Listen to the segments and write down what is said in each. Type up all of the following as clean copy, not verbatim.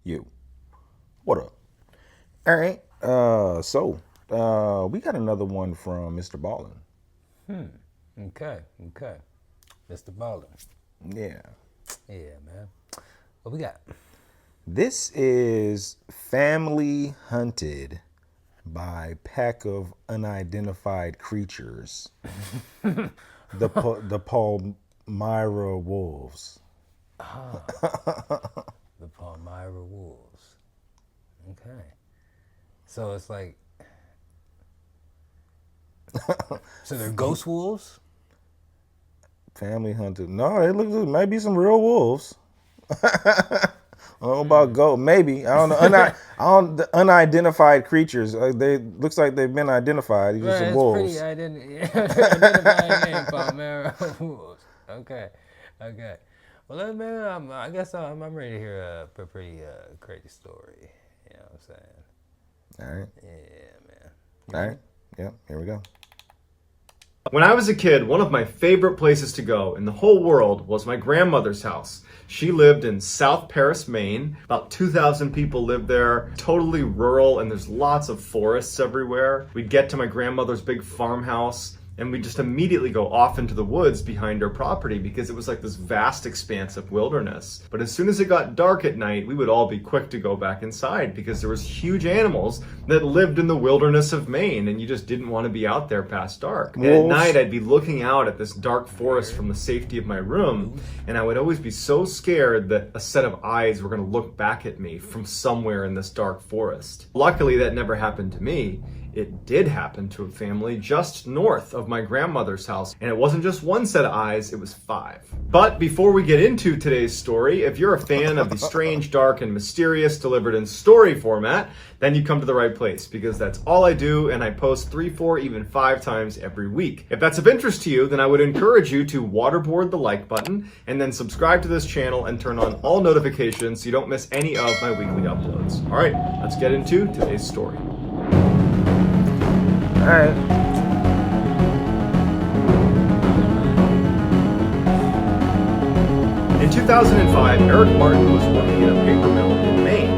You. What up? All right. We got another one from MrBallen. Okay. MrBallen. Yeah. Yeah, man. What we got? This is Family Hunted by Pack of Unidentified Creatures. the Palmyra Wolves. The Palmyra Wolves. Okay. So it's like... So they're ghost wolves? Family Hunted. No, it looks like might be some real wolves. I don't know about goat. Maybe I don't know. The unidentified creatures. They looks like they've been identified. These are some It's wolves. pretty identifying name, Palmyra Wolves. Okay. Well, man, I guess I'm ready to hear a pretty crazy story. You know what I'm saying? All right. Yeah, man. All right. Yeah. Here we go. When I was a kid, one of my favorite places to go in the whole world was my grandmother's house. She lived in South Paris, Maine. About 2,000 people lived there, totally rural, and there's lots of forests everywhere. We'd get to my grandmother's big farmhouse, and we'd just immediately go off into the woods behind her property because it was like this vast expanse of wilderness. But as soon as it got dark at night, we would all be quick to go back inside because there was huge animals that lived in the wilderness of Maine, and you just didn't want to be out there past dark. And at night, I'd be looking out at this dark forest from the safety of my room, and I would always be so scared that a set of eyes were going to look back at me from somewhere in this dark forest. Luckily, that never happened to me. It did happen to a family just north of my grandmother's house, and it wasn't just one set of eyes, it was 5. But before we get into today's story, if you're a fan of the strange, dark, and mysterious delivered in story format, then you come to the right place, because that's all I do, and I post 3, 4, even 5 times every week. If that's of interest to you, then I would encourage you to waterboard the like button, and then subscribe to this channel and turn on all notifications so you don't miss any of my weekly uploads. All right, let's get into today's story. All right. In 2005, Eric Martin was working at a paper mill in Maine,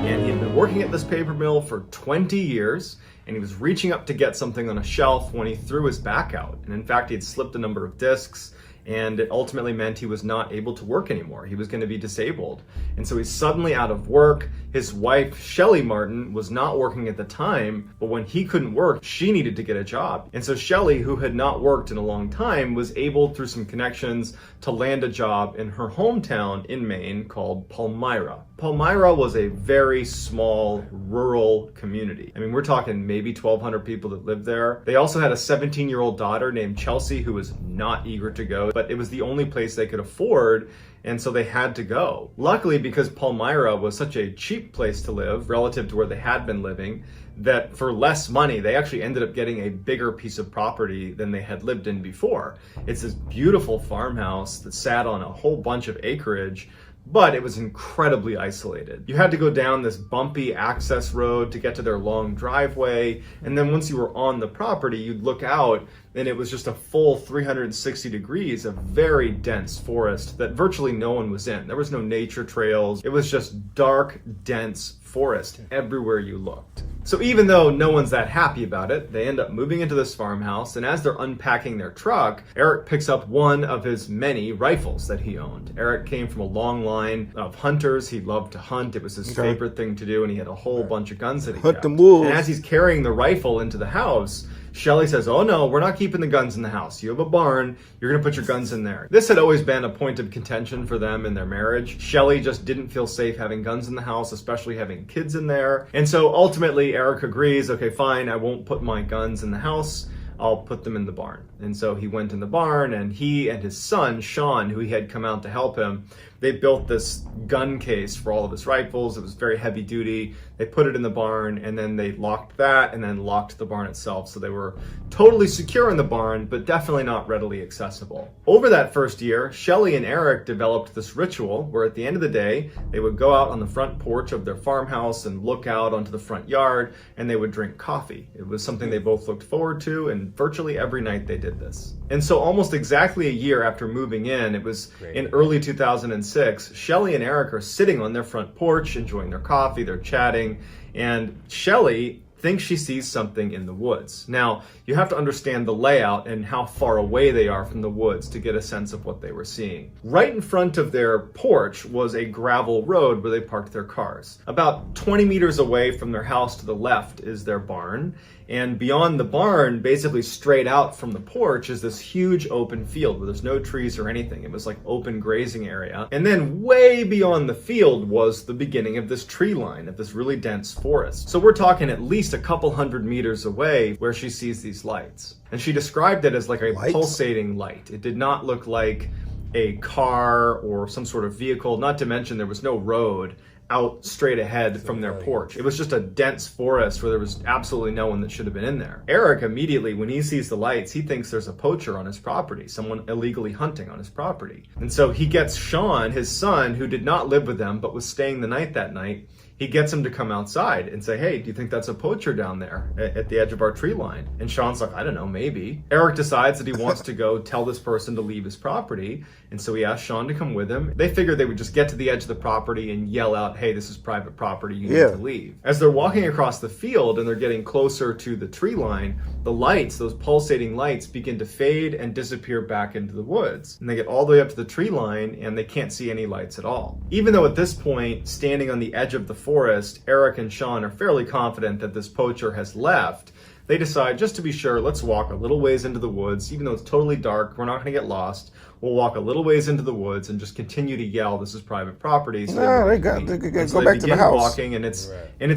and he had been working at this paper mill for 20 years, and he was reaching up to get something on a shelf when he threw his back out. And in fact, he had slipped a number of discs, and it ultimately meant he was not able to work anymore. He was going to be disabled. And so he's suddenly out of work. His wife, Shelly Martin, was not working at the time, but when he couldn't work, she needed to get a job. And so Shelly, who had not worked in a long time, was able, through some connections, to land a job in her hometown in Maine called Palmyra. Palmyra was a very small rural community. I mean, we're talking maybe 1,200 people that lived there. They also had a 17-year-old daughter named Chelsea who was not eager to go, but it was the only place they could afford, and so they had to go. Luckily, because Palmyra was such a cheap place to live relative to where they had been living, that for less money, they actually ended up getting a bigger piece of property than they had lived in before. It's this beautiful farmhouse that sat on a whole bunch of acreage, but it was incredibly isolated. You had to go down this bumpy access road to get to their long driveway, and then once you were on the property, you'd look out, and it was just a full 360 degrees of very dense forest that virtually no one was in. There was no nature trails. It was just dark, dense forest everywhere you looked. So even though no one's that happy about it, they end up moving into this farmhouse, and as they're unpacking their truck, Eric picks up one of his many rifles that he owned. Eric came from a long line of hunters. He loved to hunt. It was his favorite thing to do, and he had a whole bunch of guns that he kept. And as he's carrying the rifle into the house, Shelly says, "Oh no, we're not keeping the guns in the house. You have a barn, you're gonna put your guns in there." This had always been a point of contention for them in their marriage. Shelly just didn't feel safe having guns in the house, especially having kids in there. And so ultimately Eric agrees, okay, fine, I won't put my guns in the house. I'll put them in the barn. And so he went in the barn, and he and his son, Sean, who he had come out to help him, they built this gun case for all of his rifles. It was very heavy duty. They put it in the barn, and then they locked that and then locked the barn itself. So they were totally secure in the barn, but definitely not readily accessible. Over that first year, Shelly and Eric developed this ritual where at the end of the day, they would go out on the front porch of their farmhouse and look out onto the front yard, and they would drink coffee. It was something they both looked forward to and and virtually every night they did this. And so almost exactly a year after moving in, it was in early 2006, Shelley and Eric are sitting on their front porch, enjoying their coffee, they're chatting, and Shelley thinks she sees something in the woods. Now, you have to understand the layout and how far away they are from the woods to get a sense of what they were seeing. Right in front of their porch was a gravel road where they parked their cars. About 20 meters away from their house to the left is their barn, and beyond the barn, basically straight out from the porch, is this huge open field where there's no trees or anything. It was like open grazing area. And then way beyond the field was the beginning of this tree line, of this really dense forest. So we're talking at least a couple hundred meters away where she sees these lights. And she described it as like a pulsating light. It did not look like a car or some sort of vehicle, not to mention there was no road out straight ahead from their porch. It was just a dense forest where there was absolutely no one that should have been in there. Eric immediately, when he sees the lights, he thinks there's a poacher on his property, someone illegally hunting on his property. And so he gets Sean, his son, who did not live with them but was staying the night that night, he gets him to come outside and say, hey, do you think that's a poacher down there at the edge of our tree line? And Sean's like, I don't know, maybe. Eric decides that he wants to go tell this person to leave his property. And so he asks Sean to come with him. They figured they would just get to the edge of the property and yell out, hey, this is private property, you need to leave. As they're walking across the field and they're getting closer to the tree line, the lights, those pulsating lights, begin to fade and disappear back into the woods. And they get all the way up to the tree line and they can't see any lights at all. Even though at this point, standing on the edge of the forest, Eric and Sean are fairly confident that this poacher has left, they decide, just to be sure, let's walk a little ways into the woods. Even though it's totally dark, we're not going to get lost. We'll walk a little ways into the woods and just continue to yell, this is private property. So no, they go back to the house. Walking, and it's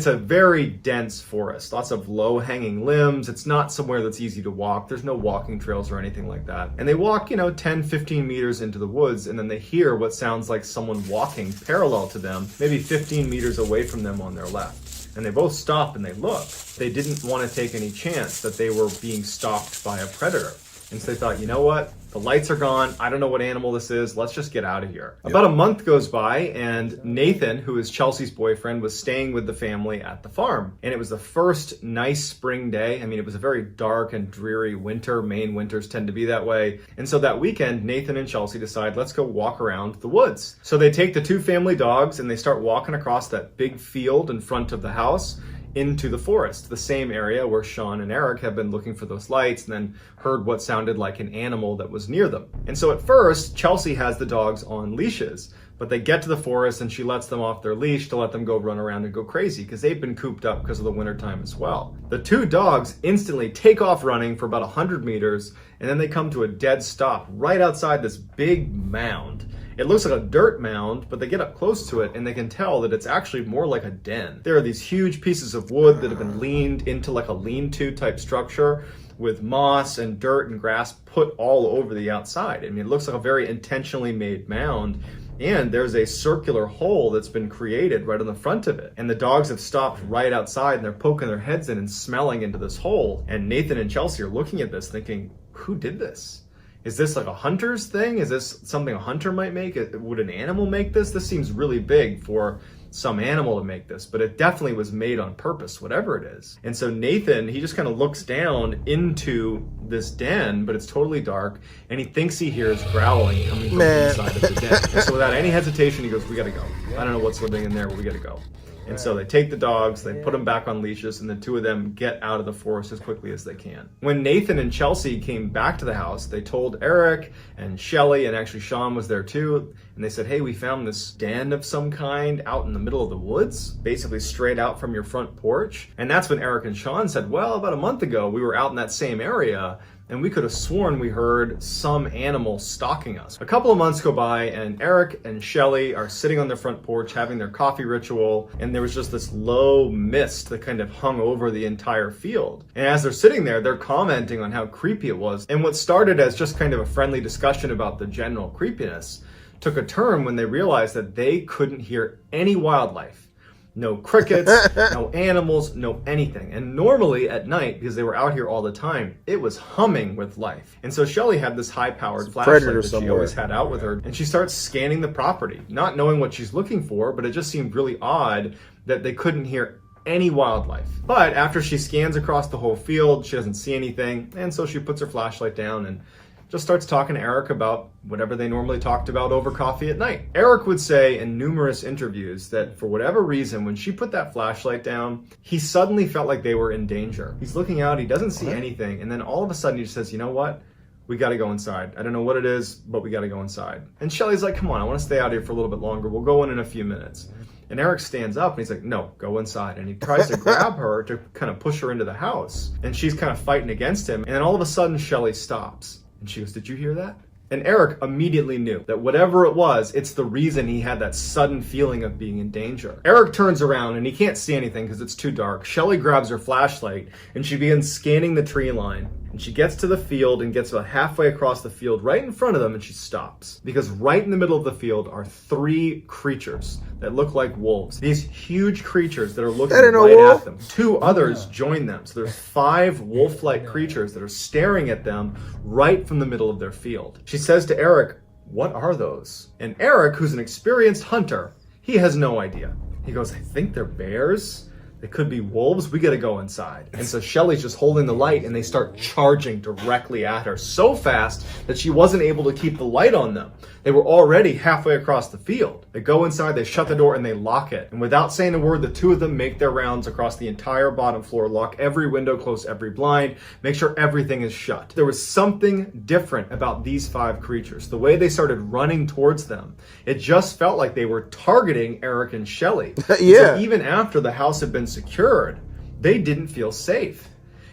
a very dense forest. Lots of low-hanging limbs. It's not somewhere that's easy to walk. There's no walking trails or anything like that. And they walk, 10, 15 meters into the woods, and then they hear what sounds like someone walking parallel to them, maybe 15 meters away from them on their left. And they both stop and they look. They didn't want to take any chance that they were being stalked by a predator. And so they thought, you know what? The lights are gone. I don't know what animal this is. Let's just get out of here. Yep. About a month goes by, and Nathan, who is Chelsea's boyfriend, was staying with the family at the farm. And it was the first nice spring day. I mean, it was a very dark and dreary winter. Maine winters tend to be that way. And so that weekend, Nathan and Chelsea decide, let's go walk around the woods. So they take the two family dogs and they start walking across that big field in front of the house into the forest, the same area where Sean and Eric have been looking for those lights and then heard what sounded like an animal that was near them. And so at first, Chelsea has the dogs on leashes, but they get to the forest and she lets them off their leash to let them go run around and go crazy because they've been cooped up because of the wintertime as well. The two dogs instantly take off running for about 100 meters and then they come to a dead stop right outside this big mound. It looks like a dirt mound, but they get up close to it and they can tell that it's actually more like a den. There are these huge pieces of wood that have been leaned into like a lean-to type structure with moss and dirt and grass put all over the outside. I mean, it looks like a very intentionally made mound. And there's a circular hole that's been created right on the front of it. And the dogs have stopped right outside and they're poking their heads in and smelling into this hole. And Nathan and Chelsea are looking at this thinking, who did this? Is this like a hunter's thing? Is this something a hunter might make? Would an animal make this? This seems really big for some animal to make this, but it definitely was made on purpose, whatever it is. And so Nathan, he just kind of looks down into this den, but it's totally dark, and he thinks he hears growling coming from the inside of the den. And so without any hesitation, he goes, we gotta go. I don't know what's living in there, but we gotta go. And so they take the dogs, they put them back on leashes, and the two of them get out of the forest as quickly as they can. When Nathan and Chelsea came back to the house, they told Eric and Shelley, and actually Sean was there too, and they said, hey, we found this den of some kind out in the middle of the woods, basically straight out from your front porch. And that's when Eric and Sean said, well, about a month ago, we were out in that same area, and we could have sworn we heard some animal stalking us. A couple of months go by, and Eric and Shelley are sitting on their front porch having their coffee ritual, and there was just this low mist that kind of hung over the entire field. And as they're sitting there, they're commenting on how creepy it was. And what started as just kind of a friendly discussion about the general creepiness took a turn when they realized that they couldn't hear any wildlife. No crickets, no animals, no anything. And normally at night, because they were out here all the time, it was humming with life. And so Shelley had this high-powered flashlight that she always had out with her, and she starts scanning the property, not knowing what she's looking for, but it just seemed really odd that they couldn't hear any wildlife. But after she scans across the whole field, she doesn't see anything, and so she puts her flashlight down and just starts talking to Eric about whatever they normally talked about over coffee at night. Eric would say in numerous interviews that for whatever reason, when she put that flashlight down, he suddenly felt like they were in danger. He's looking out, he doesn't see anything, and then all of a sudden he just says, you know what? We gotta go inside. I don't know what it is, but we gotta go inside. And Shelly's like, come on, I wanna stay out here for a little bit longer. We'll go in a few minutes. And Eric stands up and he's like, no, go inside. And he tries to grab her to kind of push her into the house. And she's kind of fighting against him. And then all of a sudden, Shelly stops. And she goes, did you hear that? And Eric immediately knew that whatever it was, it's the reason he had that sudden feeling of being in danger. Eric turns around and he can't see anything because it's too dark. Shelly grabs her flashlight and she begins scanning the tree line. And she gets to the field and gets about halfway across the field right in front of them, and she stops. Because right in the middle of the field are 3 creatures that look like wolves. These huge creatures that are looking right at them. 2 others join them. So there's 5 wolf-like creatures that are staring at them right from the middle of their field. She says to Eric, what are those? And Eric, who's an experienced hunter, he has no idea. He goes, I think they're bears. They could be wolves. We gotta go inside. And so Shelly's just holding the light and they start charging directly at her so fast that she wasn't able to keep the light on them. They were already halfway across the field. They go inside, they shut the door, and they lock it. And without saying a word, the 2 of them make their rounds across the entire bottom floor, lock every window, close every blind, make sure everything is shut. There was something different about these 5 creatures. The way they started running towards them, it just felt like they were targeting Eric and Shelly. Yeah. So even after the house had been secured, they didn't feel safe.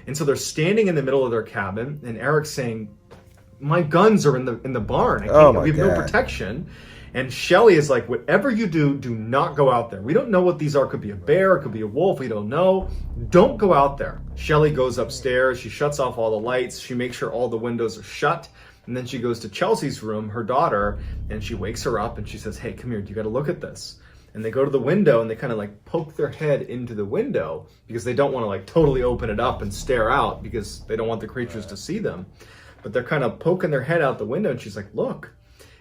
And so they're standing in the middle of their cabin, and Eric's saying, my guns are in the barn. We have no protection. And Shelly is like, whatever you do, do not go out there. We don't know what these are. It could be a bear, it could be a wolf, we don't know. Don't go out there. Shelly goes upstairs, she shuts off all the lights, she makes sure all the windows are shut. And then she goes to Chelsea's room, her daughter, and she wakes her up and she says, hey, come here, you gotta look at this. And they go to the window and they kind of like poke their head into the window because they don't want to like totally open it up and stare out because they don't want the creatures to see them. But they're kind of poking their head out the window and she's like, look.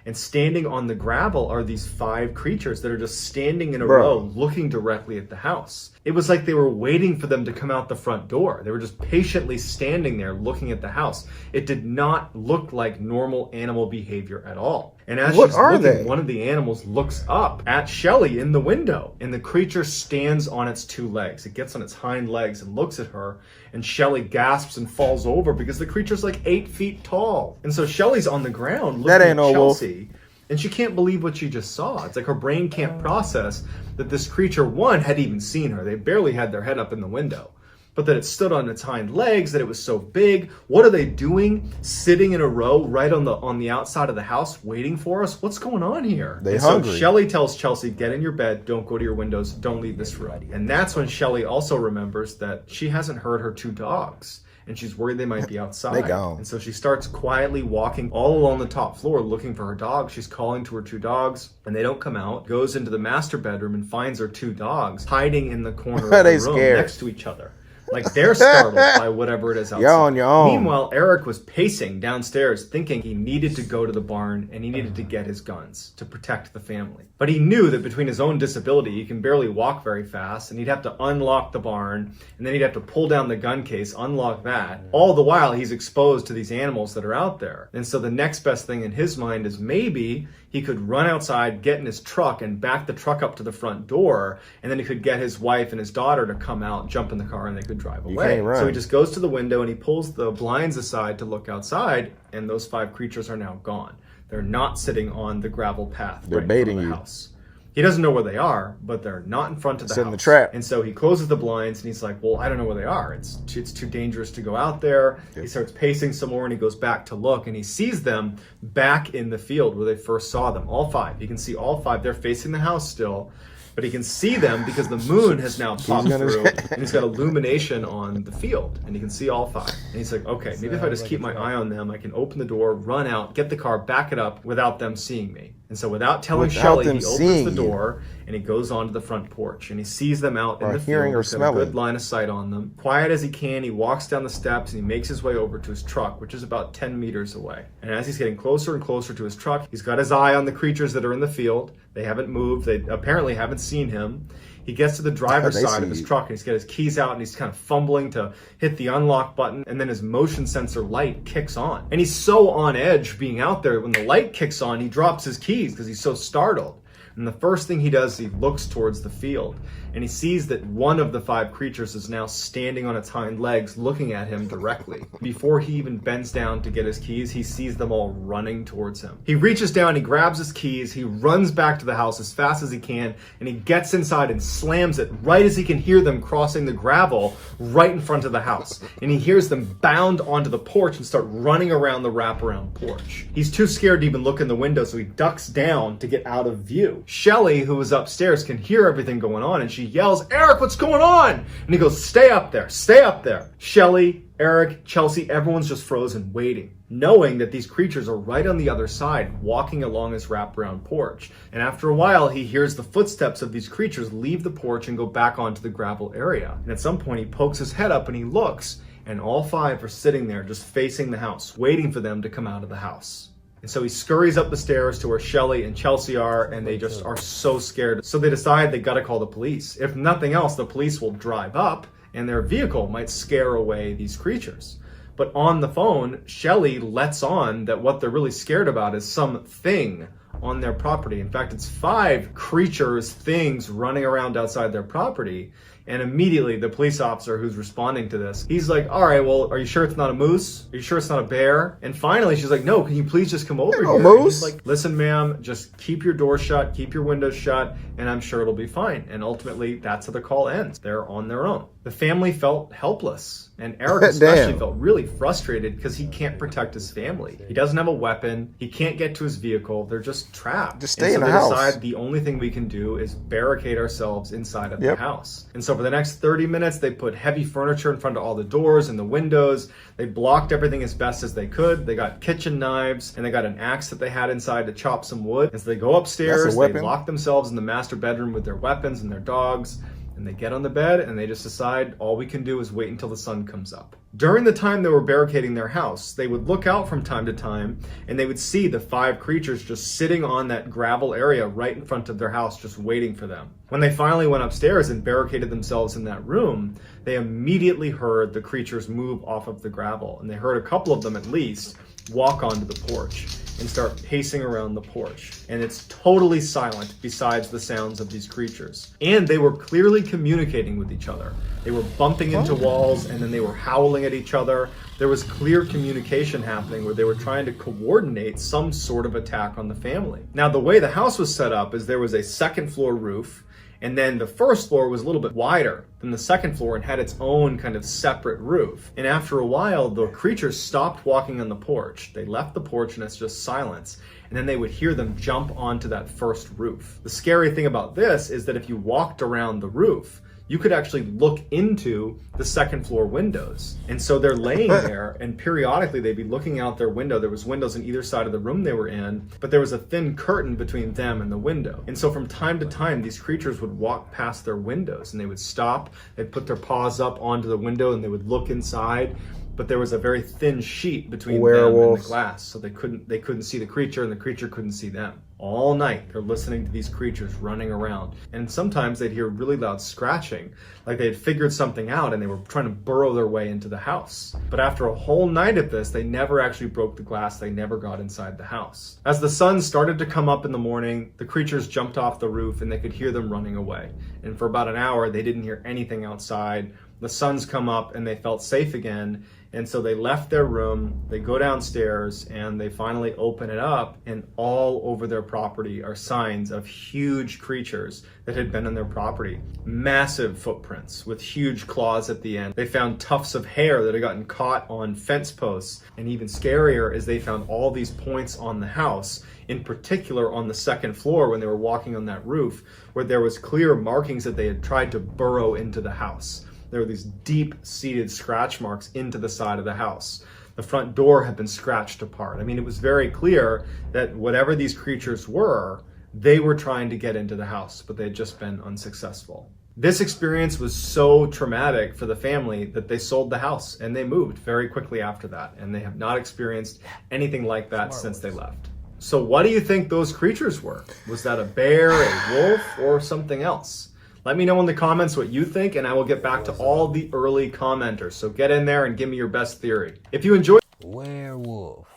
And standing on the gravel are these 5 creatures that are just standing in a row looking directly at the house. It was like they were waiting for them to come out the front door. They were just patiently standing there looking at the house. It did not look like normal animal behavior at all. And as she's looking, one of the animals looks up at Shelly in the window, and the creature stands on its 2 legs. It gets on its hind legs and looks at her, and Shelly gasps and falls over because the creature's like 8 feet tall. And so Shelly's on the ground looking at Chelsea, and she can't believe what she just saw. It's like her brain can't process that this creature, one, had even seen her. They barely had their head up in the window. But that it stood on its hind legs, that it was so big. What are they doing? Sitting in a row right on the outside of the house waiting for us? What's going on here? They hungry. So Shelly tells Chelsea, get in your bed, don't go to your windows, don't leave this room. And that's when Shelly also remembers that she hasn't heard her 2 dogs. And she's worried they might be outside. They gone. And so she starts quietly walking all along the top floor looking for her dogs. She's calling to her 2 dogs, and they don't come out. Goes into the master bedroom and finds her 2 dogs hiding in the corner of the room next to each other. Like they're startled by whatever it is outside. You're on your own. Meanwhile, Eric was pacing downstairs thinking he needed to go to the barn and he needed to get his guns to protect the family. But he knew that between his own disability, he can barely walk very fast, and he'd have to unlock the barn, and then he'd have to pull down the gun case, unlock that. All the while, he's exposed to these animals that are out there. And so the next best thing in his mind is maybe he could run outside, get in his truck, and back the truck up to the front door, and then he could get his wife and his daughter to come out, jump in the car, and they could drive away. So he just goes to the window and he pulls the blinds aside to look outside, and those 5 creatures are now gone. They're not sitting on the gravel path. They're baiting you. House. He doesn't know where they are, but they're not in front of the house. In the trap. And so he closes the blinds and he's like, well, I don't know where they are. It's too dangerous to go out there. Yep. He starts pacing some more and he goes back to look, and he sees them back in the field where they first saw them, all 5. You can see all 5. They're facing the house still, but he can see them because the moon has now popped through and he's got illumination on the field, and he can see all 5. And he's like, okay, maybe if I just keep my eye on them, I can open the door, run out, get the car, back it up without them seeing me. And so without telling Shelly, he opens the door and he goes onto the front porch and he sees them out in the field. He's got a good line of sight on them. Quiet as he can, he walks down the steps and he makes his way over to his truck, which is about 10 meters away. And as he's getting closer and closer to his truck, he's got his eye on the creatures that are in the field. They haven't moved. They apparently haven't seen him. He gets to the driver's They side see of his you. truck and he's got his keys out and he's kind of fumbling to hit the unlock button, and then his motion sensor light kicks on. And he's so on edge being out there, when the light kicks on, he drops his keys because he's so startled. And the first thing he does, he looks towards the field and he sees that one of the 5 creatures is now standing on its hind legs looking at him directly. Before he even bends down to get his keys, he sees them all running towards him. He reaches down, he grabs his keys, he runs back to the house as fast as he can, and he gets inside and slams it right as he can hear them crossing the gravel right in front of the house. And he hears them bound onto the porch and start running around the wraparound porch. He's too scared to even look in the window, so he ducks down to get out of view. Shelly, who was upstairs, can hear everything going on, and she yells, "Eric, what's going on?" And he goes, "Stay up there, stay up there." Shelly, Eric, Chelsea, everyone's just frozen, waiting, knowing that these creatures are right on the other side, walking along his wraparound porch. And after a while, he hears the footsteps of these creatures leave the porch and go back onto the gravel area. And at some point, he pokes his head up and he looks, and all 5 are sitting there just facing the house, waiting for them to come out of the house. And so he scurries up the stairs to where Shelly and Chelsea are, and they just are so scared. So they decide they gotta call the police. If nothing else, the police will drive up and their vehicle might scare away these creatures. But on the phone, Shelly lets on that what they're really scared about is something on their property. In fact, it's 5 creatures, things running around outside their property. And immediately the police officer who's responding to this, he's like, "All right, well, are you sure it's not a moose? Are you sure it's not a bear?" And finally she's like, "No, can you please just come over here?" no And moose. he's like, "Listen, ma'am, just keep your door shut, keep your windows shut, and I'm sure it'll be fine." And ultimately, that's how the call ends. They're on their own. The family felt helpless, and Eric especially Damn. felt really frustrated because he can't protect his family. He doesn't have a weapon. He can't get to his vehicle. They're just trapped. Just stay and in so the they house. decide the only thing we can do is barricade ourselves inside of the Yep. house. And so for the next 30 minutes, they put heavy furniture in front of all the doors and the windows. They blocked everything as best as they could. They got kitchen knives, and they got an axe that they had inside to chop some wood. And so they go upstairs, That's a they weapon. lock themselves in the master bedroom with their weapons and their dogs. And they get on the bed and they just decide all we can do is wait until the sun comes up. During the time they were barricading their house, they would look out from time to time and they would see the 5 creatures just sitting on that gravel area right in front of their house, just waiting for them. When they finally went upstairs and barricaded themselves in that room, they immediately heard the creatures move off of the gravel. And they heard a couple of them at least walk onto the porch and start pacing around the porch. And it's totally silent besides the sounds of these creatures. And they were clearly communicating with each other. They were bumping into walls and then they were howling at each other. There was clear communication happening where they were trying to coordinate some sort of attack on the family. Now, the way the house was set up is there was a 2nd floor roof, and then the 1st floor was a little bit wider than the 2nd floor and had its own kind of separate roof. And after a while, the creatures stopped walking on the porch. They left the porch and it's just silence. And then they would hear them jump onto that 1st roof. The scary thing about this is that if you walked around the roof, you could actually look into the 2nd floor windows. And so they're laying there, and periodically they'd be looking out their window. There was windows on either side of the room they were in, but there was a thin curtain between them and the window. And so from time to time, these creatures would walk past their windows and they would stop, they'd put their paws up onto the window and they would look inside. But there was a very thin sheet between them and the Werewolves. glass, so they couldn't see the creature and the creature couldn't see them. All night they're listening to these creatures running around, and sometimes they'd hear really loud scratching, like they had figured something out and they were trying to burrow their way into the house. But after a whole night of this, they never actually broke the glass. They never got inside the house. As the sun started to come up in the morning, the creatures jumped off the roof and they could hear them running away. And for about an hour they didn't hear anything outside. The sun's come up and they felt safe again. And so they left their room, they go downstairs, and they finally open it up, and all over their property are signs of huge creatures that had been on their property. Massive footprints with huge claws at the end. They found tufts of hair that had gotten caught on fence posts. And even scarier is they found all these points on the house, in particular on the 2nd floor when they were walking on that roof, where there was clear markings that they had tried to burrow into the house. There were these deep-seated scratch marks into the side of the house. The front door had been scratched apart. I mean, it was very clear that whatever these creatures were, they were trying to get into the house, but they had just been unsuccessful. This experience was so traumatic for the family that they sold the house and they moved very quickly after that. And they have not experienced anything like that since they left. So what do you think those creatures were? Was that a bear, a wolf, or something else? Let me know in the comments what you think, and I will get back to all the early commenters. So get in there and give me your best theory. If you enjoyed... Werewolf.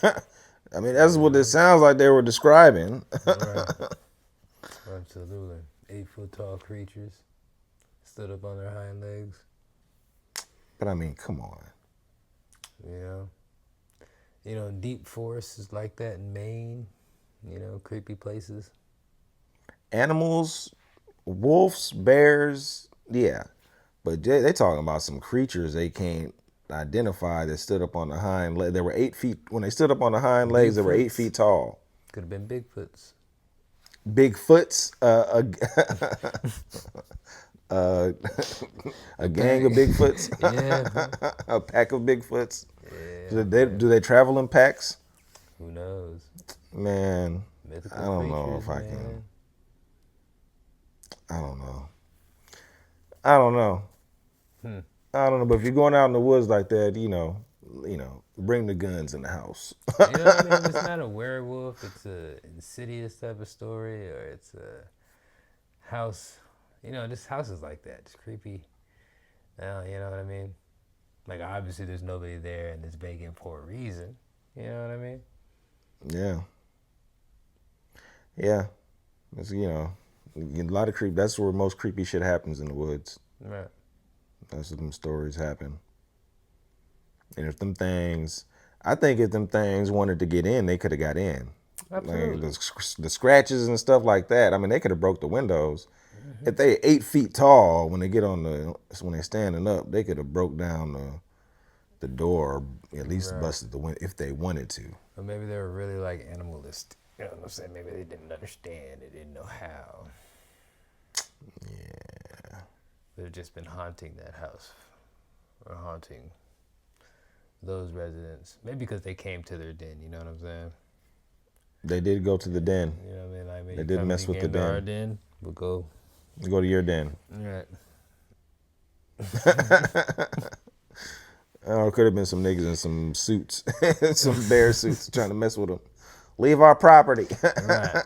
I mean, that's what it sounds like they were describing. Right. Absolutely. 8-foot tall creatures stood up on their hind legs. But I mean, come on. You know, deep forests like that in Maine. You know, creepy places. Animals, wolves, bears, yeah. But they talking about some creatures they can't identify that stood up on the hind leg. They were 8 feet. When they stood up on the hind legs, they were 8 feet tall. Could have been Bigfoots. Bigfoots, a gang of Bigfoots, Yeah. a pack of Bigfoots. Yeah. Do they travel in packs? Who knows? Man, Mythical I don't know creatures, if I man. can. I don't know. I don't know. I don't know. But if you're going out in the woods like that, you know, bring the guns in the house. You know what I mean? It's not a werewolf. It's a insidious type of story, or it's a house. You know, this house is like that. It's creepy. You know what I mean? Like, obviously, there's nobody there, and it's vacant for a reason. You know what I mean? Yeah. Yeah. It's, you know, a lot of creep. That's where most creepy shit happens, in the woods. Right. That's where them stories happen. And if them things, I think if them things wanted to get in, they could have got in. Absolutely. Like the scratches and stuff like that. I mean, they could have broke the windows. If they 8 feet tall, when they standing up, they could have broke down the door, or at least busted the window if they wanted to. Or maybe they were really, like, animalistic. You know what I'm saying? Maybe they didn't understand. They didn't know how. Yeah. They've just been haunting that house. Or haunting those residents. Maybe because they came to their den, you know what I'm saying? They did go to the den. You know what I mean? Like, They did mess with the Our den. den. We'll go. Go to your den. Right. Oh, it could have been some niggas in some suits, some bear suits, trying to mess with them. Leave our property. Right.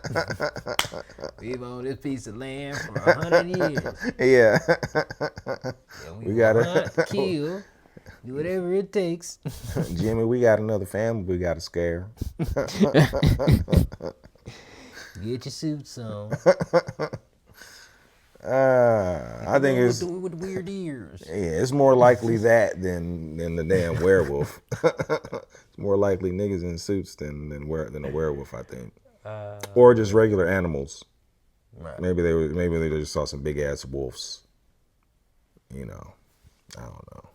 We've owned this piece of land for 100 years. Yeah. And We gotta hunt, kill, do whatever it takes. Jimmy, we got another family we got to scare. Get your suits on. I think it's with weird ears. it's more likely that than the damn werewolf. It's more likely niggas in suits than a werewolf, I think, or just regular animals. Right. Maybe they just saw some big ass wolves. You know, I don't know.